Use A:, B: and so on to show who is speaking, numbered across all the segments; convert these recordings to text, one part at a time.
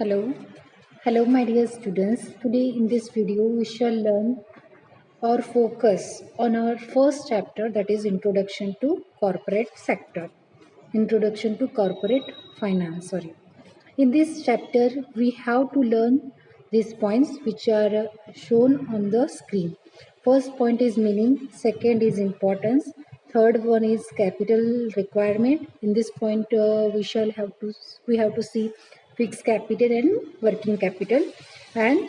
A: Hello, hello, my dear students. Today in this video, we shall learn or focus on our first chapter, that is Introduction to Corporate Sector. Introduction to Corporate Finance. Sorry. In this chapter, we have to learn these points which are shown on the screen. First point is meaning, second is importance, third one is capital requirement. In this point, we have to see fixed capital and working capital, and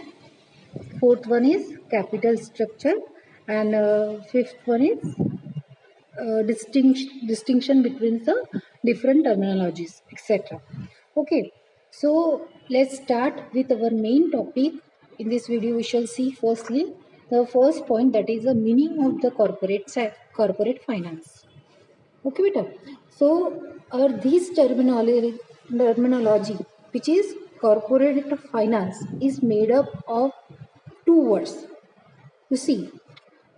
A: fourth one is capital structure, and fifth one is distinction between the different terminologies, etc. Okay, so let's start with our main topic. In this video we shall see firstly the first point, that is the meaning of the corporate finance. Okay beta, so this terminology which is corporate finance is made up of two words. You see,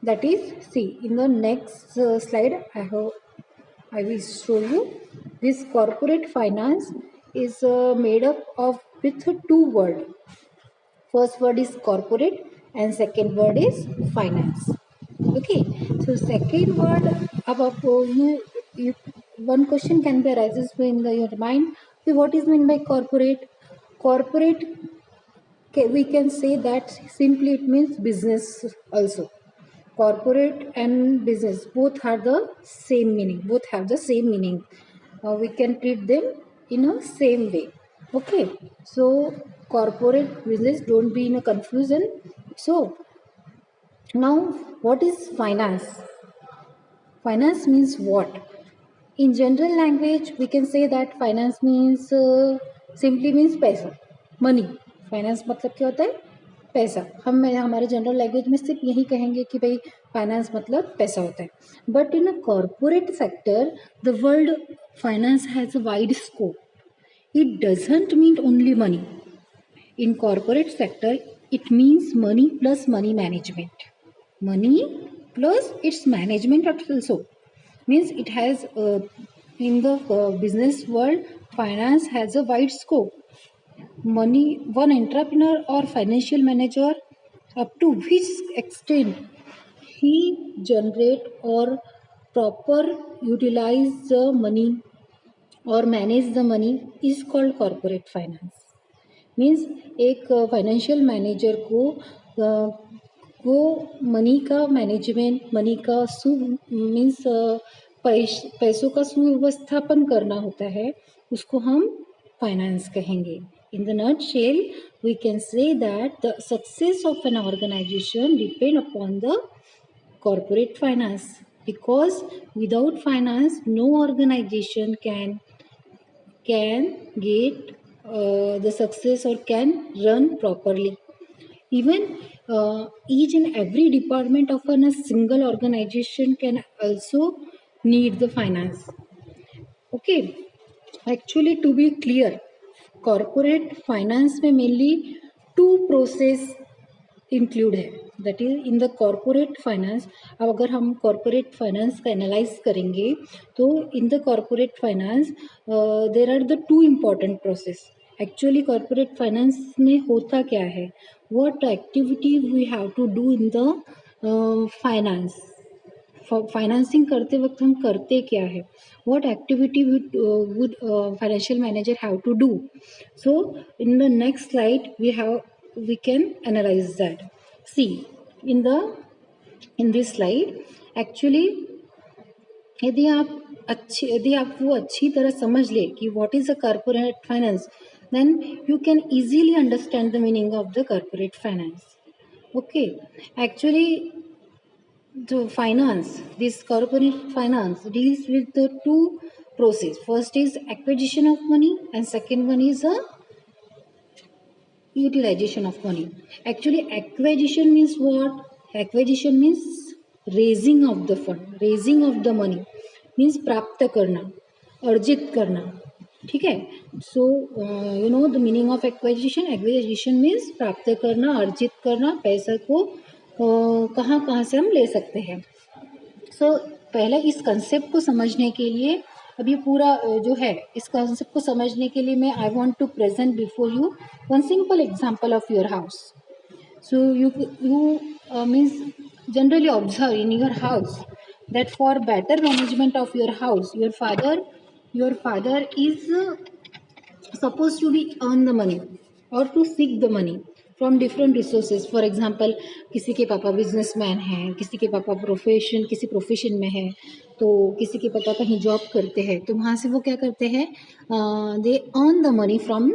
A: that is, see in the next slide I will show you. This corporate finance is made up of with two words. First word is corporate and second word is finance. Okay, so second word about you one question can be arises in your mind. Okay, what is meant by corporate? Corporate, okay, we can say that simply it means business also. Corporate and business both have the same meaning, we can treat them in a same way. Okay, so corporate business, don't be in a confusion. So now, what is finance? Finance means what? In general language we can say that finance means simply means पैसा, money. Finance मतलब क्या होता है? पैसा. हम हमारे general language में सिर्फ यही कहेंगे कि भाई फाइनेंस मतलब पैसा होता है. But in a corporate sector the world finance has a wide scope. It doesn't mean only money. In corporate sector, it means money plus money management. Money plus its management also. Means it has, in the business world, finance has a wide scope. Money, one entrepreneur or financial manager, up to which extent he generate or proper utilize the money or manage the money is called corporate finance. Means एक financial manager को money का management, money का means पैसों का सुव्यवस्थापन करना होता है, उसको हम फाइनेंस कहेंगे. In the nutshell we can say that the success of an organization depend upon the corporate finance, because without finance no organization can get the success or can run properly. Even each and every department of a single organization can also need the finance. Okay, actually to be clear, corporate finance में mainly two process include है. That is in the corporate finance. अब अगर हम corporate finance का analyse करेंगे तो in the corporate finance there are the two important process. Actually corporate finance में होता क्या है, what activity we have to do in the finance. Financing करते वक्त हम करते क्या है, what activity would financial manager have to do. So in the next slide we can analyze that. See, in this slide actually यदि आप वो अच्छी तरह समझ ले कि what is a corporate finance, then you can easily understand the meaning of the corporate finance. Okay, actually the finance, this corporate finance deals with the two process. First is acquisition of money and second one is a utilization of money. Actually acquisition means what? Acquisition means raising of the fund, raising of the money means प्राप्त करना, अर्जित करना. ठीक है. So you know the meaning of acquisition. Acquisition means प्राप्त करना, अर्जित करना. पैसा को कहाँ से हम ले सकते हैं. सो पहले इस कंसेप्ट को समझने के लिए अब ये पूरा जो है इस कॉन्सेप्ट को समझने के लिए मैं I want to present before you one simple example of your house. So you means generally observe in your house that for better management of your house, your father is supposed to be earn the money or to seek the money from different resources. For example, किसी के पापा businessman हैं, किसी के पापा किसी profession में है, तो किसी के पापा कहीं जॉब करते हैं, तो वहाँ से वो क्या करते हैं, they earn the money from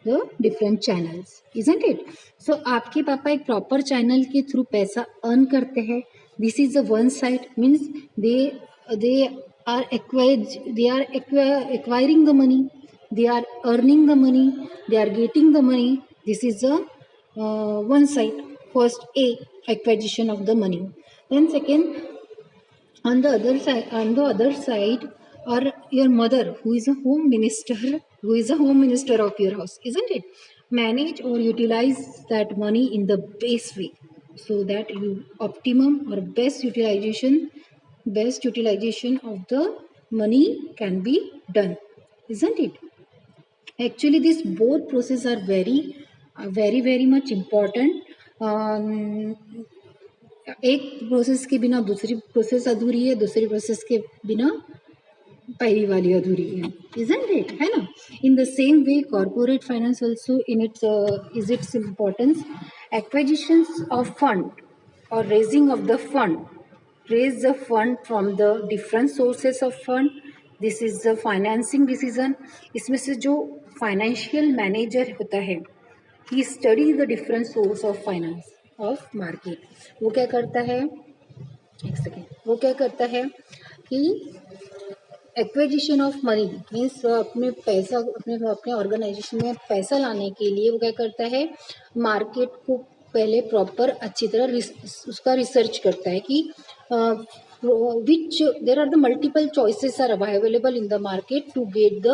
A: the different channels, isn't it. So आपके पापा एक प्रॉपर चैनल के थ्रू पैसा अर्न करते हैं. This is the one side, means they are acquiring the money, they are earning the money, they are getting the money. This is the one side, first a acquisition of the money. Then second, on the other side or your mother who is a home minister of your house, isn't it, manage or utilize that money in the best way so that you optimum or best utilization of the money can be done, isn't it. Actually these both process are very much important. एक process के बिना दूसरी process अधूरी है, दूसरी process के बिना पहली वाली अधूरी है, isn't it, है ना. In the same way corporate finance also in its importance, acquisitions of fund or raising of the fund, raise the fund from the different sources of fund. This is the financing decision. इसमें से जो financial manager होता है, he study the different source of finance of market. वो क्या करता है, एक सेकेंड, वो क्या करता है कि एक्विजिशन ऑफ मनी मीन्स अपने पैसा अपने ऑर्गेनाइजेशन में पैसा लाने के लिए वो क्या करता है, मार्केट को पहले प्रॉपर अच्छी तरह उसका रिसर्च करता है कि which there are the multiple choices are available in the market to get the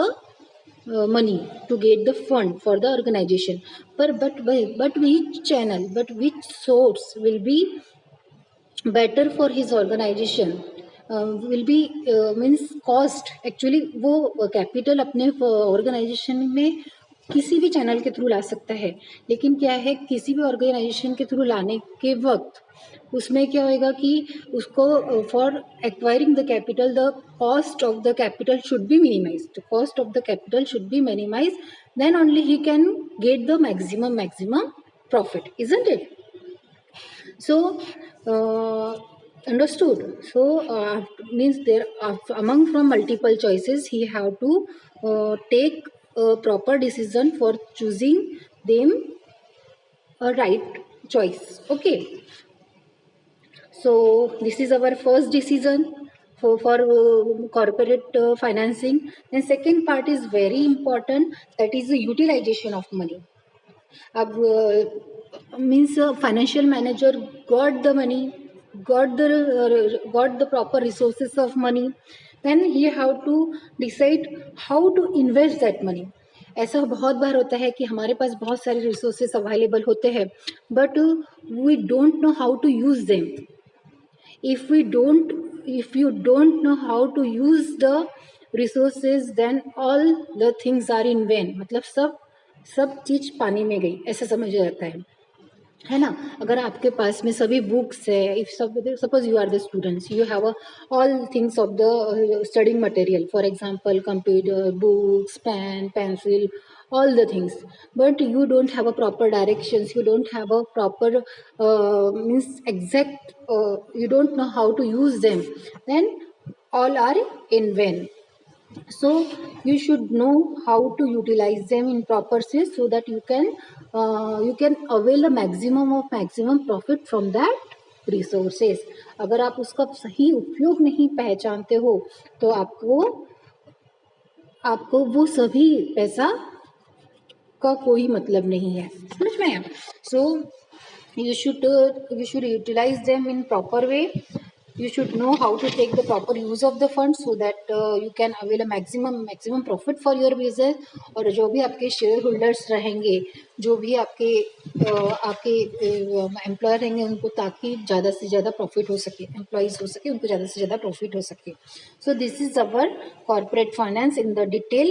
A: money, to get the fund for the organization. But which source will be better for his organization, will be means cost. Actually वो capital अपने organisation में किसी भी channel के through ला सकता है, लेकिन क्या है किसी भी ऑर्गेनाइजेशन के थ्रू लाने के वक्त उसमें क्या होएगा कि उसको for acquiring the capital the cost of the capital should be minimize, the cost of the capital should be minimize, then only he can get the maximum profit, isn't it. So understood. So means there are among from multiple choices he have to take a proper decision for choosing them a right choice. Okay, so this is our first decision for corporate financing. Then second part is very important, that is the utilization of money. अब means financial manager got the money, got the proper resources of money, then he have to decide how to invest that money. ऐसा बहुत बार होता है कि हमारे पास बहुत सारे resources available होते हैं, but we don't know how to use them. if you don't know how to use the resources, then all the things are in vain. मतलब सब चीज पानी में गई ऐसा समझ जाता है ना. अगर आपके पास में सभी बुक्स है, if suppose you are the students, you have all things of the studying material, for example computer, books, pen, pencil, all the things, but you don't have a proper directions, you don't have a proper means exact you don't know how to use them, then all are in vain. So you should know how to utilize them in proper way so that you can avail a maximum profit from that resources. अगर आप उसका सही उपयोग नहीं पहचानते हो तो आपको वो सभी पैसा का कोई मतलब नहीं है, समझ में आया. सो you should utilize them in proper way. you should know how to take the proper use of the funds so that you can avail a maximum profit for your business. और जो भी आपके शेयर होल्डर्स रहेंगे, जो भी आपके employer रहेंगे, उनको ताकि ज़्यादा से ज़्यादा प्रॉफिट हो सके, एम्प्लॉइज हो सके, उनको ज़्यादा से ज़्यादा प्रॉफिट हो सके. So this is our corporate finance in the detail.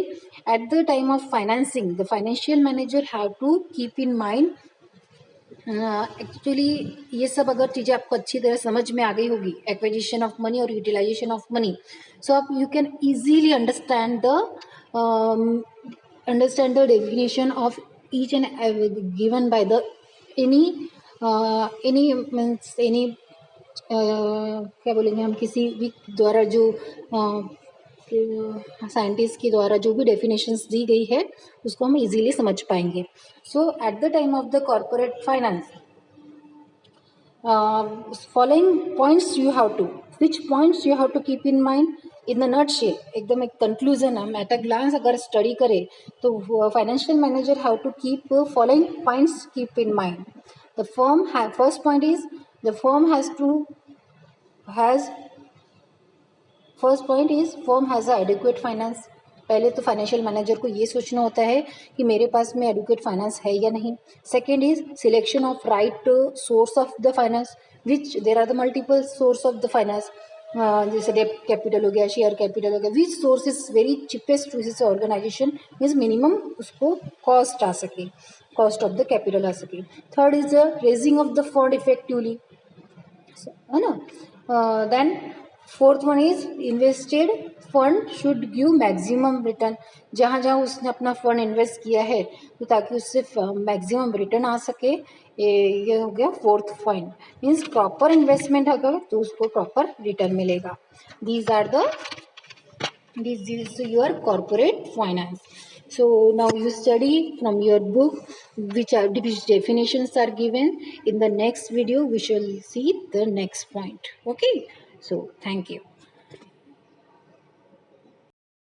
A: At the time of financing the financial manager have to keep in mind. Actually ये सब अगर चीज़ें आपको अच्छी तरह समझ में आ गई होगी, एक्विजिशन ऑफ मनी और यूटिलाइजेशन ऑफ मनी, सो आप you can easily understand the definition of each and given by the any means any क्या बोलेंगे हम, किसी भी द्वारा जो साइंटिस्ट के द्वारा जो भी डेफिनेशंस दी गई है उसको हम इजीली समझ पाएंगे. So at the time of the corporate finance, following points you have to, which points you have to keep in mind in the nutshell, एकदम एक कंक्लूजन. हम एट अ ग्लांस अगर स्टडी करें तो financial manager have to keep following points keep in mind. The firm first point is the firm has first point is firm has a adequate finance. पहले तो financial manager को ये सोचना होता है कि मेरे पास में एडिक्वेट फाइनेंस है या नहीं. Second is selection of right source of the finance, which there are the multiple source of the finance. जैसे डेब्ट कैपिटल हो गया, शेयर कैपिटल हो गया, which source is very cheapest to this organization, means minimum उसको cost आ सके, cost of the capital आ सके. Third is the raising of the fund effectively, है ना. Then fourth one is invested fund should give maximum return. जहाँ जहाँ उसने अपना फंड इन्वेस्ट किया है तो ताकि उससे मैक्सिमम रिटर्न आ सके, ये हो गया fourth point. Means proper investment अगर तो उसको प्रॉपर रिटर्न मिलेगा. These are the this is your corporate finance. So now you study from your book which definitions are given. In the next video we shall see the next point. Okay, so thank you.